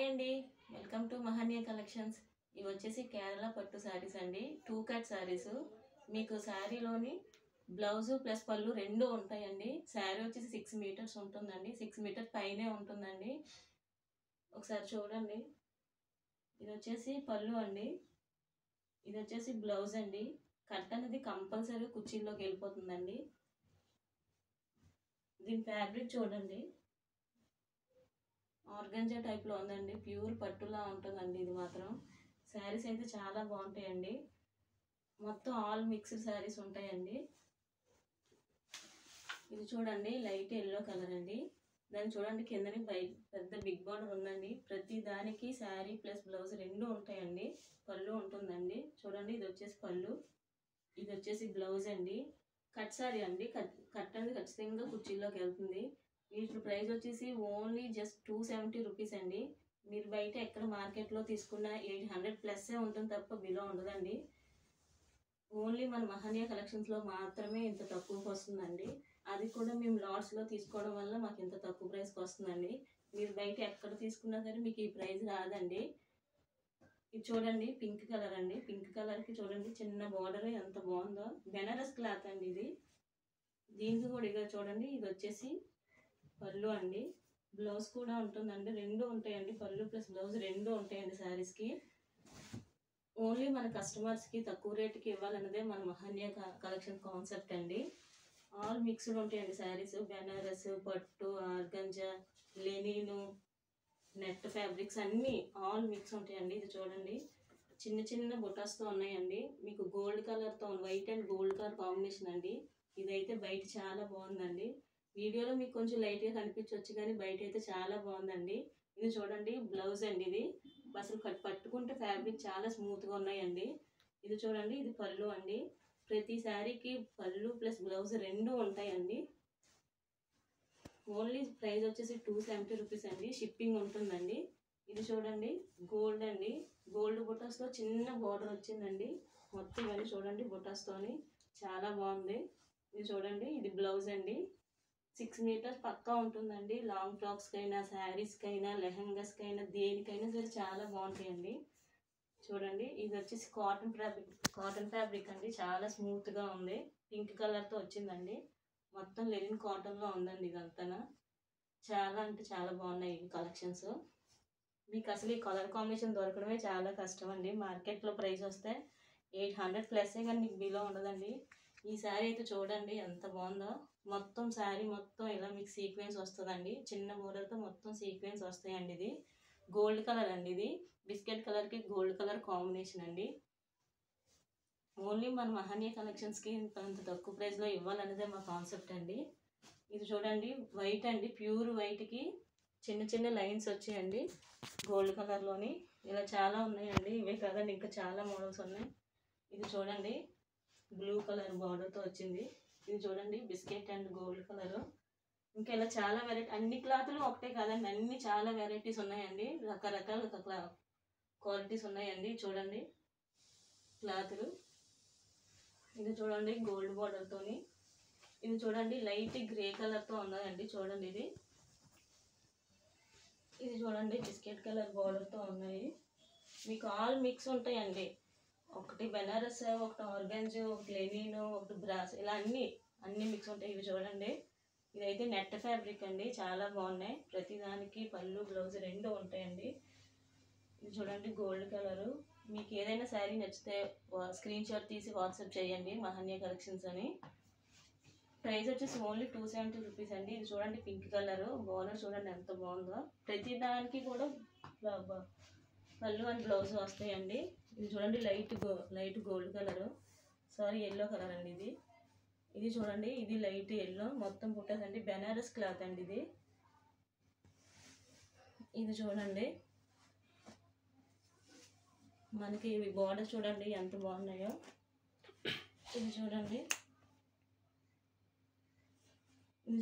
అండి, welcome to మహనీయ collections. ఇవి వచ్చేసి కేరళ పట్టు శారీస్ అండి. 2 కట్ శారీస్. మీకు శారీలోని బ్లౌజ్ ప్లస్ పళ్ళు రెండు ఉంటాయండి. శారీ వచ్చేసి 6 మీటర్స్ ఉంటుందండి. 6 మీటర్ పైనే ఉంటుందండి. ఒకసారి చూడండి. ఇది వచ్చేసి పళ్ళు అండి. ఇది వచ్చేసి బ్లౌజ్ అండి. కట్ అనేది కంపల్సరీ కుర్చీలోకి వెళ్ళిపోతుందండి. దీని ఫ్యాబ్రిక్ చూడండి, ఆర్గంజా టైప్లో ఉందండి. ప్యూర్ పట్టులా ఉంటుందండి. ఇది మాత్రం శారీస్ అయితే చాలా బాగుంటాయండి. మొత్తం ఆల్ మిక్స్డ్ శారీస్ ఉంటాయండి. ఇది చూడండి, లైట్ ఎల్లో కలర్ అండి. దాన్ని చూడండి, కిందని పెద్ద బిగ్ బార్డర్ ఉందండి. ప్రతి దానికి శారీ ప్లస్ బ్లౌజ్ రెండు ఉంటాయండి. పళ్ళు ఉంటుందండి. చూడండి, ఇది వచ్చేసి పళ్ళు, ఇది వచ్చేసి బ్లౌజ్ అండి. కట్ శారీ అండి. కట్ అనేది ఖచ్చితంగా కుర్చీలోకి వెళ్తుంది. వీటి ప్రైస్ వచ్చేసి ఓన్లీ జస్ట్ 270 రూపీస్ అండి. మీరు బయట ఎక్కడ మార్కెట్లో తీసుకున్న 800 ప్లస్సే ఉంటుంది తప్ప బిలో ఉండదండి. ఓన్లీ మన మహనీయ కలెక్షన్స్లో మాత్రమే ఇంత తక్కువకి వస్తుందండి. అది కూడా మేము లాట్స్లో తీసుకోవడం వల్ల మాకు ఇంత తక్కువ ప్రైస్కి వస్తుందండి. మీరు బయట ఎక్కడ తీసుకున్నా సరే మీకు ఈ ప్రైస్ రాదండి. ఇది చూడండి, పింక్ కలర్ అండి. పింక్ కలర్కి చూడండి చిన్న బార్డర్ ఎంత బాగుందో. బెనారస్ క్లాత్ అండి ఇది. దీనికి కూడా ఇక చూడండి, ఇది వచ్చేసి పళ్ళు అండి. బ్లౌజ్ కూడా ఉంటుందండి. రెండు ఉంటాయండి. పళ్ళు ప్లస్ బ్లౌజ్ రెండు ఉంటాయండి శారీస్కి. ఓన్లీ మన కస్టమర్స్కి తక్కువ రేటుకి ఇవ్వాలన్నదే మన మహనీయ కలెక్షన్ కాన్సెప్ట్ అండి. ఆల్ మిక్స్డ్ ఉంటాయండి శారీస్. బెనారస్, పట్టు, ఆర్గంజా, లెనిను, నెట్ ఫ్యాబ్రిక్స్ అన్నీ ఆల్ మిక్స్ ఉంటాయండి. ఇది చూడండి, చిన్న చిన్న బుటాస్తో ఉన్నాయండి. మీకు గోల్డ్ కలర్తో, white and gold colour combination అండి. ఇదైతే బయట చాలా బాగుందండి. వీడియోలో మీకు కొంచెం లైట్గా కనిపించవచ్చు, కానీ బయట అయితే చాలా బాగుందండి. ఇది చూడండి, బ్లౌజ్ అండి. ఇది అసలు పట్టుకుంటే ఫ్యాబ్రిక్ చాలా స్మూత్గా ఉన్నాయండి. ఇది చూడండి, ఇది పళ్ళు అండి. ప్రతి శారీకి పళ్ళు ప్లస్ బ్లౌజ్ రెండు ఉంటాయండి. ఓన్లీ ప్రైస్ వచ్చేసి 270 రూపీస్ అండి. షిప్పింగ్ ఉంటుందండి. ఇది చూడండి, గోల్డ్ అండి. గోల్డ్ బుటాస్తో చిన్న బార్డర్ వచ్చిందండి. మొత్తం ఇవన్నీ చూడండి బుటాస్తోని చాలా బాగుంది. ఇది చూడండి, ఇది బ్లౌజ్ అండి. 6 మీటర్స్ పక్కా ఉంటుందండి. లాంగ్ ఫ్రాక్స్కైనా, శారీస్కైనా, లెహంగాస్కైనా, దేనికైనా సరే చాలా బాగుంటాయండి. చూడండి, ఇది వచ్చేసి కాటన్ ఫ్యాబ్రిక్ అండి. చాలా స్మూత్గా ఉంది. పింక్ కలర్తో వచ్చిందండి. మొత్తం లెనిన్ కాటన్లో ఉందండి. ఇదంతా చాలా అంటే చాలా బాగున్నాయి ఈ కలెక్షన్స్. మీకు అసలు ఈ కలర్ కాంబినేషన్ దొరకడమే చాలా కష్టం అండి. మార్కెట్లో ప్రైస్ వస్తే 800 ప్లస్సే, కానీ మీకు బిలో ఉండదండి. ఈ శారీ అయితే చూడండి ఎంత బాగుందో. మొత్తం శారీ మొత్తం ఇలా మీకు సీక్వెన్స్ వస్తుందండి. చిన్న బోర్డర్తో మొత్తం సీక్వెన్స్ వస్తాయండి. ఇది గోల్డ్ కలర్ అండి. ఇది బిస్కెట్ కలర్కి గోల్డ్ కలర్ కాంబినేషన్ అండి. ఓన్లీ మన మహనీయ కలెక్షన్స్కి ఇంత తక్కువ ప్రైస్లో ఇవ్వాలనేదే మా కాన్సెప్ట్ అండి. ఇది చూడండి, వైట్ అండి. ప్యూర్ వైట్కి చిన్న చిన్న లైన్స్ వచ్చాయండి గోల్డ్ కలర్లోని. ఇలా చాలా ఉన్నాయండి. ఇవే కాదండి, ఇంకా చాలా మోడల్స్ ఉన్నాయి. ఇది చూడండి, బ్లూ కలర్ బార్డర్తో వచ్చింది. ఇది చూడండి, బిస్కెట్ అండ్ గోల్డ్ కలరు. ఇంకా ఇలా చాలా వెరైటీ. అన్ని క్లాతులు ఒకటే కాదండి, అన్ని చాలా వెరైటీస్ ఉన్నాయండి. రకరకాల క్వాలిటీస్ ఉన్నాయండి. చూడండి క్లాతులు. ఇది చూడండి, గోల్డ్ బార్డర్తోని. ఇది చూడండి, లైట్ గ్రే కలర్తో ఉన్నదండి. చూడండి, ఇది చూడండి, బిస్కెట్ కలర్ బార్డర్తో ఉన్నాయి. మీకు ఆల్ మిక్స్ ఉంటాయండి. ఒకటి బెనారస్, ఒకటి ఆర్గంజ్, ఒకటి లెనిన్, ఒకటి బ్రాస్, ఇలా అన్ని మిక్స్ ఉంటాయి. ఇవి చూడండి, ఇదైతే నెట్ ఫ్యాబ్రిక్ అండి. చాలా బాగున్నాయి. ప్రతిదానికి పళ్ళు బ్లౌజ్ రెండు ఉంటాయండి. ఇది చూడండి, గోల్డ్ కలరు. మీకు ఏదైనా శారీ నచ్చితే స్క్రీన్ షాట్ తీసి వాట్సాప్ చేయండి, మహనీయ కలెక్షన్స్ అని. ప్రైస్ వచ్చేసి ఓన్లీ 270 రూపీస్ అండి. ఇది చూడండి, పింక్ కలరు. బార్డర్ చూడండి ఎంత బాగుందో. ప్రతి దానికి కూడా పళ్ళు అండ్ బ్లౌజ్ వస్తాయండి. ఇది చూడండి, light gold colour, sorry yellow colour అండి. ఇది చూడండి, ఇది లైట్ ఎల్లో. మొత్తం బుట్టాస్ అండి. బెనారస్ క్లాత్ అండి ఇది. ఇది చూడండి, మనకి ఇవి బార్డర్ చూడండి ఎంత బాగున్నాయో. ఇది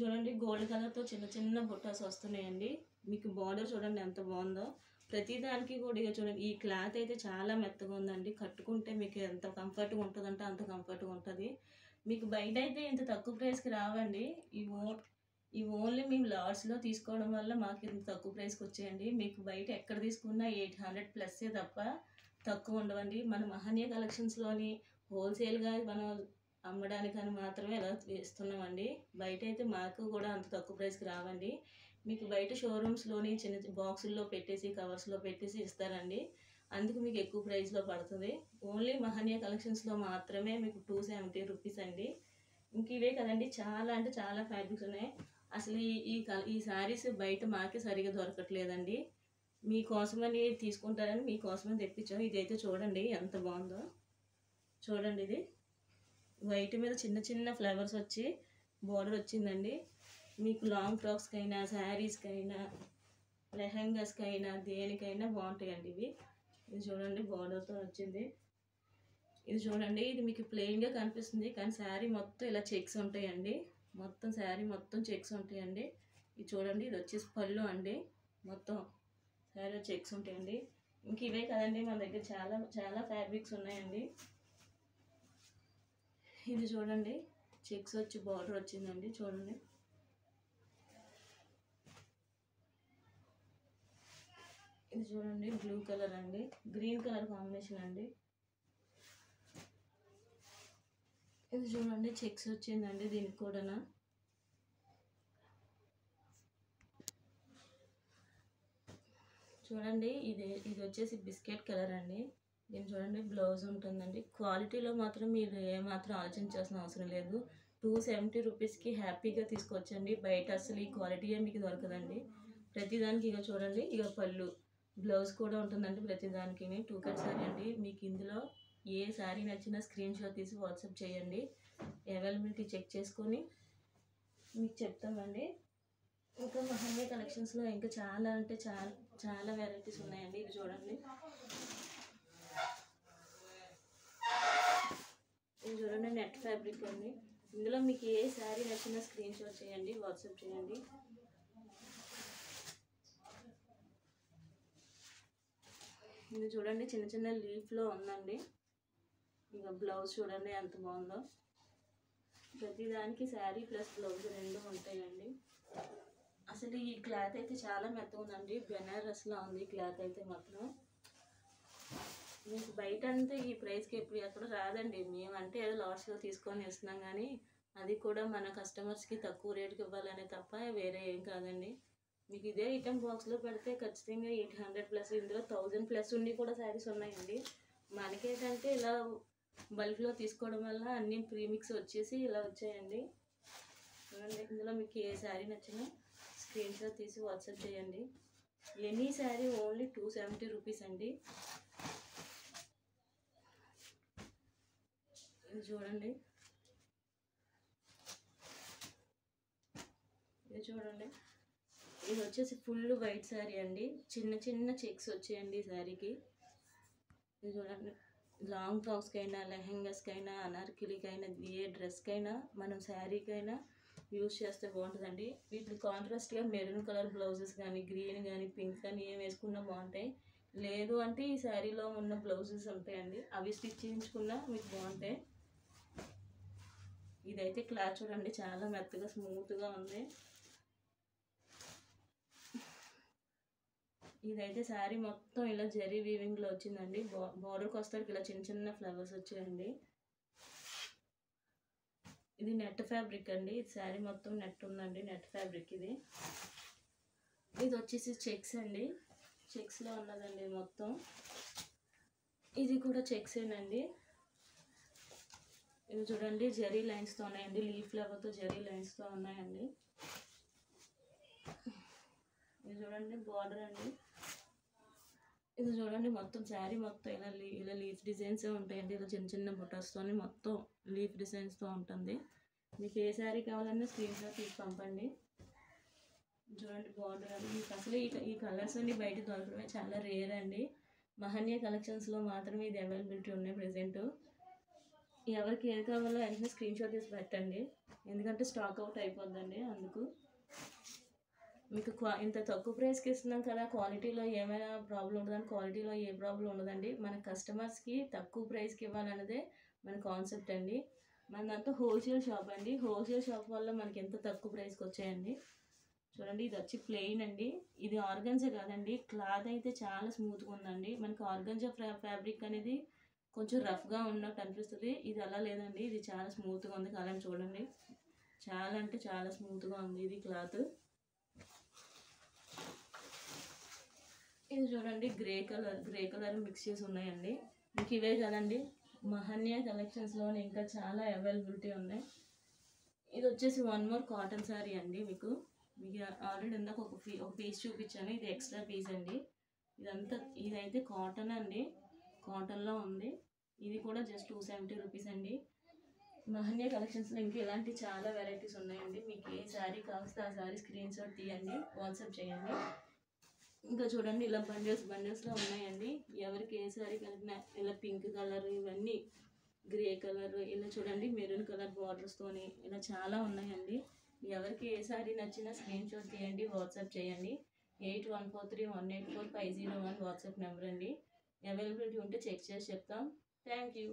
చూడండి, గోల్డ్ కలర్తో చిన్న చిన్న బుట్టాస్ వస్తున్నాయండి. మీకు బార్డర్ చూడండి ఎంత బాగుందో. ప్రతిదానికి కూడా ఇక చూడండి, ఈ క్లాత్ అయితే చాలా మెత్తగా ఉందండి. కట్టుకుంటే మీకు ఎంత కంఫర్ట్గా ఉంటుందంటే అంత కంఫర్ట్గా ఉంటుంది. మీకు బయట అయితే ఇంత తక్కువ ప్రైస్కి రావండి. ఇవి ఓన్లీ మేము లాట్స్లో తీసుకోవడం వల్ల మాకు ఇంత తక్కువ ప్రైస్కి వచ్చాయండి. మీకు బయట ఎక్కడ తీసుకున్నా 800 ప్లస్సే తప్ప తక్కువ ఉండవండి. మన మహనీయ కలెక్షన్స్లోని హోల్సేల్గా మనం అమ్మడానికని మాత్రమే ఇలా ఇస్తున్నామండి. బయట అయితే మాకు కూడా అంత తక్కువ ప్రైస్కి రావండి. మీకు బయట షోరూమ్స్లోని చిన్న చిన్న బాక్సుల్లో పెట్టేసి కవర్స్లో పెట్టేసి ఇస్తారండి. అందుకు మీకు ఎక్కువ ప్రైస్లో పడుతుంది. ఓన్లీ మహనీయ కలెక్షన్స్లో మాత్రమే మీకు 270 రూపీస్ అండి. ఇంక ఇవే కదండి, చాలా అంటే చాలా ఫ్యాబ్రిక్స్ ఉన్నాయి. అసలు ఈ శారీస్ బయట మాకే సరిగా దొరకట్లేదండి. మీకోసమని తీసుకుంటారని మీకోసమని తెప్పించాం. ఇదైతే చూడండి ఎంత బాగుందో. చూడండి, ఇది వైట్ మీద చిన్న చిన్న ఫ్లవర్స్ వచ్చి బోర్డర్ వచ్చిందండి. మీకు లాంగ్ ఫ్రాక్స్కైనా శారీస్కైనా లెహంగాస్కైనా దేనికైనా బాగుంటాయండి ఇవి. ఇది చూడండి బోర్డర్తో వచ్చింది. ఇది చూడండి, ఇది మీకు ప్లెయిన్గా కనిపిస్తుంది కానీ శారీ మొత్తం ఇలా చెక్స్ ఉంటాయండి. మొత్తం శారీ మొత్తం చెక్స్ ఉంటాయండి. ఇది చూడండి, ఇది వచ్చేసి పళ్ళు అండి. మొత్తం శారీ చెక్స్ ఉంటాయండి. ఇంక ఇవే కదండి, మన దగ్గర చాలా చాలా ఫ్యాబ్రిక్స్ ఉన్నాయండి. ఇది చూడండి, చెక్స్ వచ్చి బార్డర్ వచ్చిందండి. చూడండి, ఇది చూడండి బ్లూ కలర్ అండి, గ్రీన్ కలర్ కాంబినేషన్ అండి. ఇది చూడండి చెక్స్ వచ్చిందండి దీనికి కూడా. చూడండి, ఇది వచ్చేసి బిస్కెట్ కలర్ అండి. దీని చూడండి బ్లౌజ్ ఉంటుందండి. క్వాలిటీలో మాత్రం మీరు ఏమాత్రం ఆలోచించాల్సిన అవసరం లేదు. 270 రూపీస్కి హ్యాపీగా తీసుకోవచ్చండి. బయట అసలు ఈ క్వాలిటీయే మీకు దొరకదండి. ప్రతిదానికి ఇక చూడండి, ఇక పళ్ళు బ్లౌజ్ కూడా ఉంటుందండి. ప్రతిదానికి 2 కట్ శారీ అండి. మీకు ఇందులో ఏ శారీ నచ్చినా స్క్రీన్ షాట్ తీసి వాట్సాప్ చేయండి. అవైలబిలిటీ చెక్ చేసుకొని మీకు చెప్తామండి. ఇంకా మహనీయ కలెక్షన్స్లో ఇంకా చాలా అంటే చాలా చాలా వెరైటీస్ ఉన్నాయండి. ఇది చూడండి, ఇది చూడండి నెట్ ఫ్యాబ్రిక్ అండి. ఇందులో మీకు ఏ శారీ నచ్చినా స్క్రీన్ షాట్ చేయండి, వాట్సాప్ చేయండి. ఇది చూడండి చిన్న చిన్న లీఫ్లో ఉందండి. ఇక బ్లౌజ్ చూడండి ఎంత బాగుందో. ప్రతిదానికి శారీ ప్లస్ బ్లౌజ్ రెండు ఉంటాయండి. అసలు ఈ క్లాత్ అయితే చాలా మెత్తగా ఉందండి. బెనారస్లా ఉంది క్లాత్ అయితే మాత్రం. మీకు బయట అంతా ఈ ప్రైస్కి ఎక్కడ రాదండి. మేమంటే ఏదో లాట్స్లో తీసుకొని ఇస్తున్నాం కానీ అది కూడా మన కస్టమర్స్కి తక్కువ రేటుకి ఇవ్వాలనే తప్ప వేరే ఏం కాదండి. మీకు ఇదే ఐటమ్ బాక్స్లో పెడితే ఖచ్చితంగా 800 ప్లస్, ఇందులో 1000 ప్లస్ ఉండి కూడా శారీస్ ఉన్నాయండి. మనకేంటంటే ఇలా బల్క్లో తీసుకోవడం వల్ల అన్ని ప్రీమిక్స్ వచ్చేసి ఇలా వచ్చాయండి. ఇందులో మీకు ఏ శారీ నచ్చినా స్క్రీన్ షాట్ తీసి వాట్సాప్ చేయండి. ఎనీ శారీ ఓన్లీ 270 రూపీస్ అండి. ఇది చూడండి, ఇది చూడండి, ఇది వచ్చేసి ఫుల్ వైట్ శారీ అండి. చిన్న చిన్న చెక్స్ వచ్చాయండి ఈ శారీకి. ఇది చూడండి, లాంగ్ ఫ్రాక్స్కైనా లెహంగాస్కైనా అనార్కలికైనా ఏ డ్రెస్కైనా మనం శారీకైనా యూజ్ చేస్తే బాగుంటుందండి. వీటికి కాంట్రాస్ట్గా మెరూన్ కలర్ బ్లౌజెస్ కానీ గ్రీన్ కానీ పింక్ కానీ ఏం వేసుకున్నా బాగుంటాయి. లేదు అంటే ఈ శారీలో ఉన్న బ్లౌజెస్ ఉంటాయండి, అవి స్టిచ్ చేయించుకున్నా మీకు బాగుంటాయి. ఇదైతే క్లాత్ చూడండి చాలా మెత్తగా స్మూత్గా ఉంది. ఇదైతే శారీ మొత్తం ఇలా జరీ వీవింగ్లో వచ్చిందండి. బార్డర్కి వస్తానికి ఇలా చిన్న చిన్న ఫ్లవర్స్ వచ్చాయండి. ఇది నెట్ ఫ్యాబ్రిక్ అండి. ఇది శారీ మొత్తం నెట్ ఉందండి, నెట్ ఫ్యాబ్రిక్ ఇది. ఇది వచ్చేసి చెక్స్ అండి, చెక్స్లో ఉన్నదండి మొత్తం. ఇది కూడా చెక్సేనండి. ఇది చూడండి జరీ లైన్స్తో ఉన్నాయండి, లీఫ్ ఫ్లవర్తో జరీ లైన్స్తో ఉన్నాయండి. ఇది చూడండి బార్డర్ అండి. ఇది చూడండి మొత్తం శారీ మొత్తం ఇలా లీఫ్ డిజైన్స్ ఉంటాయండి. ఇలా చిన్న చిన్న బుటాస్తో మొత్తం లీఫ్ డిజైన్స్తో ఉంటుంది. మీకు ఏ శారీ కావాలన్నా స్క్రీన్ షాట్ తీసి పంపండి. చూడండి బార్డర్ అండి. మీకు అసలు ఈ కలర్స్ అన్ని బయట దొరకడమే చాలా రేర్ అండి. మహనీయ కలెక్షన్స్లో మాత్రమే ఇది అవైలబిలిటీ ఉన్నాయి ప్రజెంట్. ఎవరికి ఏది కావాలో వెంటనే స్క్రీన్ షాట్ తీసి పెట్టండి, ఎందుకంటే స్టాక్ అవుట్ అయిపోద్దండి. అందుకు మీకు ఇంత తక్కువ ప్రైస్కి ఇస్తున్నాం కదా, క్వాలిటీలో ఏమైనా ప్రాబ్లం ఉండదని. క్వాలిటీలో ఏ ప్రాబ్లం ఉండదండి. మన కస్టమర్స్కి తక్కువ ప్రైస్కి ఇవ్వాలన్నదే మన కాన్సెప్ట్ అండి. మనదంతా హోల్సేల్ షాప్ అండి. హోల్సేల్ షాప్ వల్ల మనకి ఎంత తక్కువ ప్రైస్కి వచ్చాయండి. చూడండి ఇది వచ్చి ప్లెయిన్ అండి. ఇది ఆర్గన్జా కాదండి, క్లాత్ అయితే చాలా స్మూత్గా ఉందండి. మనకి ఆర్గన్జా ఫ్యాబ్రిక్ అనేది కొంచెం రఫ్గా ఉన్నట్టు అనిపిస్తుంది. ఇది అలా లేదండి, ఇది చాలా స్మూత్గా ఉంది. కాలం చూడండి, చాలా అంటే చాలా స్మూత్గా ఉంది ఇది క్లాత్. ఇది చూడండి గ్రే కలర్ మిక్స్ చేసి ఉన్నాయండి. మీకు ఇవే కదండి, మహన్య కలెక్షన్స్లోనే ఇంకా చాలా అవైలబిలిటీ ఉన్నాయి. ఇది వచ్చేసి వన్ మోర్ కాటన్ శారీ అండి. మీకు ఆల్రెడీ ఇందాక ఒక పీస్ చూపించాను, ఇది ఎక్స్ట్రా పీస్ అండి. ఇదైతే కాటన్ అండి, కాటన్లో ఉంది. ఇది కూడా జస్ట్ 270 రూపీస్ అండి. మహన్య కలెక్షన్స్లో ఇంకా ఇలాంటి చాలా వెరైటీస్ ఉన్నాయండి. మీకు ఏ శారీ కావస్తే ఆ శారీ స్క్రీన్ షాట్ తీయండి, వాట్సాప్ చేయండి. ఇంకా చూడండి ఇలా బండిల్స్లో ఉన్నాయండి. ఎవరికి ఏ శారీ కలిపినా ఇలా పింక్ కలర్, ఇవన్నీ గ్రే కలర్, ఇలా చూడండి మెరూన్ కలర్ బార్డర్స్తోని ఇలా చాలా ఉన్నాయండి. ఎవరికి ఏ శారీ నచ్చినా స్క్రీన్ షాట్ తీయండి, వాట్సాప్ చేయండి. 8143184501 వాట్సాప్ నెంబర్ అండి. అవైలబిలిటీ ఉంటే చెక్ చేసి చెప్తాం. Thank you.